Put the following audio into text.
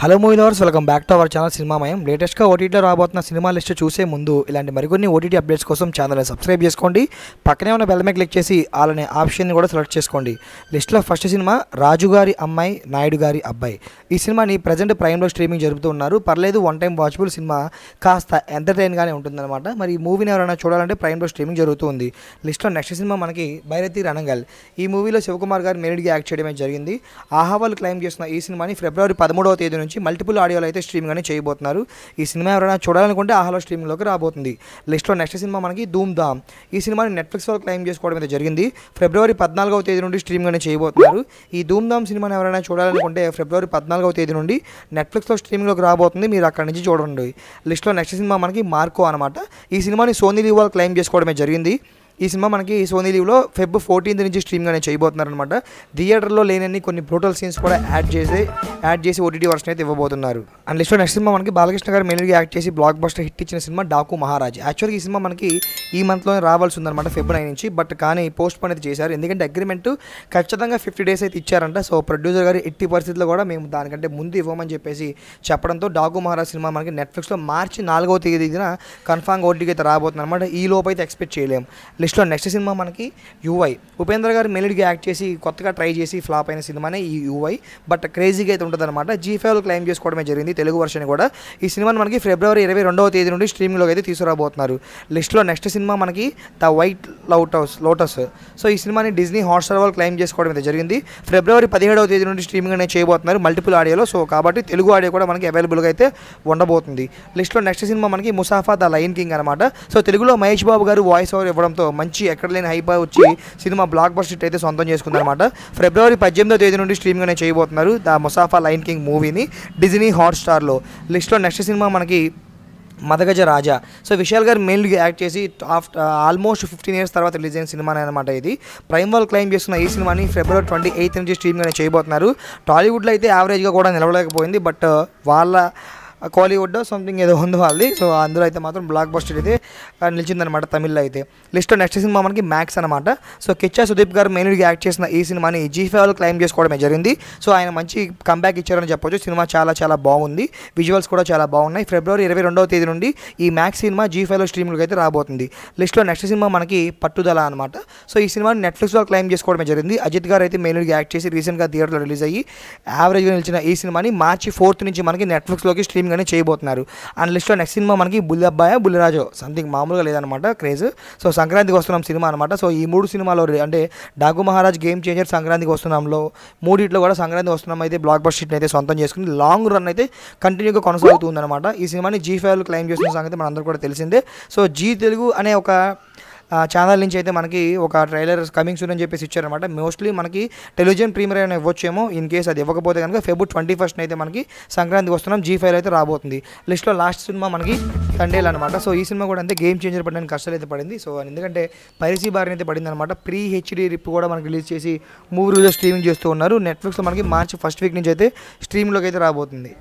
Hello movie lovers, welcome back to our channel Cinemamayam. లేటెస్ట్గా ఓటీటీలో రాబోతున్న సినిమా లిస్ట్ చూసే ముందు ఇలాంటి మరికొన్ని ఓటీటీ అప్డేట్స్ కోసం ఛానల్ని సబ్స్క్రైబ్ చేసుకోండి. పక్కనే ఉన్న బెల్ మీద క్లిక్ చేసి ఆల్ అనే ఆప్షన్ని కూడా సెలెక్ట్ చేసుకోండి. లిస్ట్లో ఫస్ట్ సినిమా రాజుగారి అమ్మాయి నాయుడు గారి అబ్బాయి. ఈ సినిమాని ప్రజెంట్ ప్రైమ్లో స్ట్రీమింగ్ జరుపుతూ ఉన్నారు. పర్లేదు, వన్ టైం వాచబుల్ సినిమా, కాస్త ఎంటర్టైన్గానే ఉంటుందన్నమాట. మరి ఈ మూవీని ఎవరైనా చూడాలంటే ప్రైమ్లో స్ట్రీమింగ్ జరుగుతుంది. లిస్ట్లో నెక్స్ట్ సినిమా మనకి భైరతి రణంగల్. ఈ మూవీలో శివకుమార్ గారు మెయిన్గా యాక్ట్ చేయడమే జరిగింది. ఆహా వాళ్ళు క్లైమ్ చేసిన ఈ సినిమాని ఫిబ్రవరి 13వ తేదీ నుంచి మల్టిపుల్ ఆడియోలో అయితే స్ట్రీమింగ్ అని చేయబోతున్నారు. ఈ సినిమా ఎవరైనా చూడాలనుకుంటే ఆహాలో స్ట్రీమింగ్లోకి రాబోతుంది. లిస్ట్లో నెక్స్ట్ సినిమా మనకి ధూమ్ ధామ్. ఈ సినిమాని నెట్ఫ్లిక్స్ వాళ్ళు క్లైమ్ చేసుకోవడం అయితే జరిగింది. ఫిబ్రవరి 14వ తేదీ నుండి స్ట్రీమింగ్ అని చేయబోతున్నారు. ఈ ధూమ్ ధామ్ సినిమాని ఎవరైనా చూడాలనుకుంటే ఫిబ్రవరి 14వ తేదీ నుండి నెట్ఫ్లిక్స్లో స్ట్రీమింగ్లోకి రాబోతుంది. మీరు అక్కడి నుంచి చూడండి. లిస్ట్లో నెక్స్ట్ సినిమా మనకి మార్కో అనమాట. ఈ సినిమాని సోనీ లీవ్ వాళ్ళు క్లైమ్ చేసుకోవడమే జరిగింది. ఈ సినిమా మనకి సోనీ లీవ్లో ఫెబ్ 14th నుంచి స్ట్రీమింగ్ అనేది చేయబోతున్నారనమాట. థియేటర్లో లేనన్ని కొన్ని బ్రూటల్ సీన్స్ కూడా యాడ్ చేసి ఓటీటీ వర్షన్ అయితే ఇవ్వబోతున్నారు. అండ్ లిస్ట్లో నెక్స్ట్ సినిమా మనకి బాలకృష్ణ గారు మెయిన్గా యాక్ట్ చేసి బ్లాక్ బస్టర్ హిట్ ఇచ్చిన సినిమా డాకు మహారాజ్. యాక్చువల్గా ఈ సినిమా మనకి ఈ మంత్లోనే రావాల్సి ఉందన్నమాట, ఫెబ్ 9 నుంచి. బట్ కానీ పోస్ట్ పోన్ అయితే చేశారు. ఎందుకంటే అగ్రిమెంట్ ఖచ్చితంగా 50 days అయితే ఇచ్చారంట. సో ప్రొడ్యూసర్ గారు ఎట్టి పరిస్థితుల్లో కూడా మేము దానికంటే ముందు ఇవ్వమని చెప్పేసి చెప్పడంతో డాకు మహారాజ్ సినిమా మనకి నెట్ఫ్లిక్స్లో మార్చి 4వ తేదీన కన్ఫామ్గా ఓటీటీకి అయితే రాబోతుంది అనమాట. ఈ లోపు అయితే ఎక్స్పెక్ట్ చేయలేము. లిస్ట్లో నెక్స్ట్ సినిమా మనకి యువై. ఉపేంద్ర గారు మెయిన్గా యాక్ట్ చేసి కొత్తగా ట్రై చేసి ఫ్లాప్ అయిన సినిమానే ఈ యువై. బట్ క్రేజీగా అయితే ఉంటుంది అనమాట. G5 క్లైమ్ చేసుకోవడమే జరిగింది, తెలుగు వర్షన్ కూడా. ఈ సినిమాని మనకి ఫిబ్రవరి 22వ తేదీ నుండి స్ట్రీమింగ్లోకి అయితే తీసుకురాబోతున్నారు. లిస్ట్లో నెక్స్ట్ సినిమా మనకి ద వైట్ లోటస్. సో ఈ సినిమాని డిజ్నీ హాట్స్టార్ వాళ్ళు క్లైమ్ చేసుకోవడం అయితే జరిగింది. ఫిబ్రవరి 17వ తేదీ నుండి స్ట్రీమింగ్ అనేది చేయబోతున్నారు మల్టిపుల్ ఆడియోలో. సో కాబట్టి తెలుగు ఆడియో కూడా మనకి అవైలబుల్గా అయితే ఉండబోతుంది. లిస్ట్లో నెక్స్ట్ సినిమా మనకి ముసాఫా ద లయన్ కింగ్ అనమాట. సో తెలుగులో మహేష్ బాబు గారు వాయిస్ ఓవర్ ఇవ్వడంతో మంచి ఎక్కడ లేని హైప్ వచ్చి సినిమా బ్లాక్ బస్టర్ హిట్ అయితే సొంతం చేసుకుందనమాట. ఫిబ్రవరి 18వ తేదీ నుండి స్ట్రీమింగ్ అనేది చేయబోతున్నారు ద ముసాఫా లయన్ కింగ్ మూవీని డిజ్నీ హాట్స్టార్లో. లిస్ట్లో నెక్స్ట్ సినిమా మనకి మదగజ రాజా. సో విశాల్ గారు మెయిన్గా యాక్ట్ చేసి ఆల్మోస్ట్ 15 years తర్వాత రిలీజ్ అయిన సినిమా అనమాట. ఇది ప్రైమ్ వాళ్ళు క్లైమ్ చేస్తున్న ఈ సినిమాని ఫిబ్రవరి 28th నుంచి స్ట్రీమింగ్ అనేది చేయబోతున్నారు. టాలీవుడ్లో అయితే యావరేజ్గా కూడా నిలవలేకపోయింది. బట్ వాళ్ళ కాలీవుడ్ సంథింగ్ ఏదో ఉంది వాళ్ళది. సో అందులో అయితే మాత్రం బ్లాక్ బస్టర్ అయితే నిలిచిందనమాట తమిళ్లో అయితే. లిస్ట్లో నెక్స్ట్ సినిమా మనకి మ్యాక్స్ అనమాట. సో కిచ్చా సుదీప్ గారు మెయిన్గా యాక్ట్ చేసిన ఈ సినిమాని G5 వాళ్ళు క్లైమ్ చేసుకోవడమే జరిగింది. సో ఆయన మంచి కంబ్యాక్ ఇచ్చారని చెప్పొచ్చు. సినిమా చాలా చాలా బాగుంది, విజువల్స్ కూడా చాలా బాగున్నాయి. ఫిబ్రవరి 22వ తేదీ నుండి ఈ మ్యాక్స్ సినిమా G5లో స్ట్రీమింగ్కి అయితే రాబోతుంది. లిస్ట్లో నెక్స్ట్ సినిమా మనకి పట్టుదల అనమాట. సో ఈ సినిమాని నెట్ఫ్లిక్స్లో క్లైమ్ చేసుకోవడమే జరిగింది. అజిత్ గారు అయితే మెయిన్గా యాక్ట్ చేసి రీసెంట్గా థియేటర్లో రిలీజ్ అయ్యి యావరేజ్గా నిలిచిన ఈ సినిమాని మార్చి 4th నుంచి మనకి నెట్ఫ్లిక్స్లోకి స్ట్రీమింగ్ అని చేయబోతున్నారు. అండ్ లిస్ట్లో నెక్స్ట్ సినిమా మనకి బుల్లబ్బాయ బుల్లిరాజు సంథింగ్ మామూలుగా లేదనమాట, క్రేజ్. సో సంక్రాంతికి వస్తున్నాం సినిమా అనమాట. సో ఈ 3 సినిమాలో అంటే డాకు మహారాజ్, గేమ్ చేంజర్, సంక్రాంతికి వస్తున్నాంలో మూడిట్లో కూడా సంక్రాంతి వస్తున్నాం అయితే బ్లాక్ బస్టర్ హిట్ అయితే సొంతం చేసుకుని లాంగ్ రన్ అయితే కంటిన్యూగా కొనసాగుతుందన్నమాట. ఈ సినిమాని G5 క్లైమ్ చేసిన సంగతి మనందరూ కూడా తెలిసిందే. సో జీ తెలుగు అనే ఒక ఛానల్ నుంచి అయితే మనకి ఒక ట్రైలర్ కమింగ్ సూన్ అని చెప్పేసి ఇచ్చారనమాట. మోస్ట్లీ మనకి టెలివిజన్ ప్రీమియర్ అయినా ఇవ్వచ్చేమో. ఇన్ కేస్ అది ఇవ్వకపోతే కనుక ఫెబ్ 21st అయితే మనకి సంక్రాంతికి వస్తున్నాం G5 అయితే రాబోతుంది. లిస్ట్లో లాస్ట్ సినిమా మనకి తండేల్ అనమాట. సో ఈ సినిమా కూడా అంతే గేమ్ చేంజర్ పడడానికి కష్టాలు అయితే పడింది. సో ఎందుకంటే పైరసీ బారిన అయితే పడింది అనమాట. ప్రీ HD రిప్ కూడా మనకి రిలీజ్ చేసి మూవీ రోజు స్ట్రీమింగ్ చేస్తూ ఉన్నారు. నెట్ఫ్లిక్స్లో మనకి మార్చి 1st week నుంచి అయితే స్ట్రీమ్లోకి అయితే రాబోతుంది.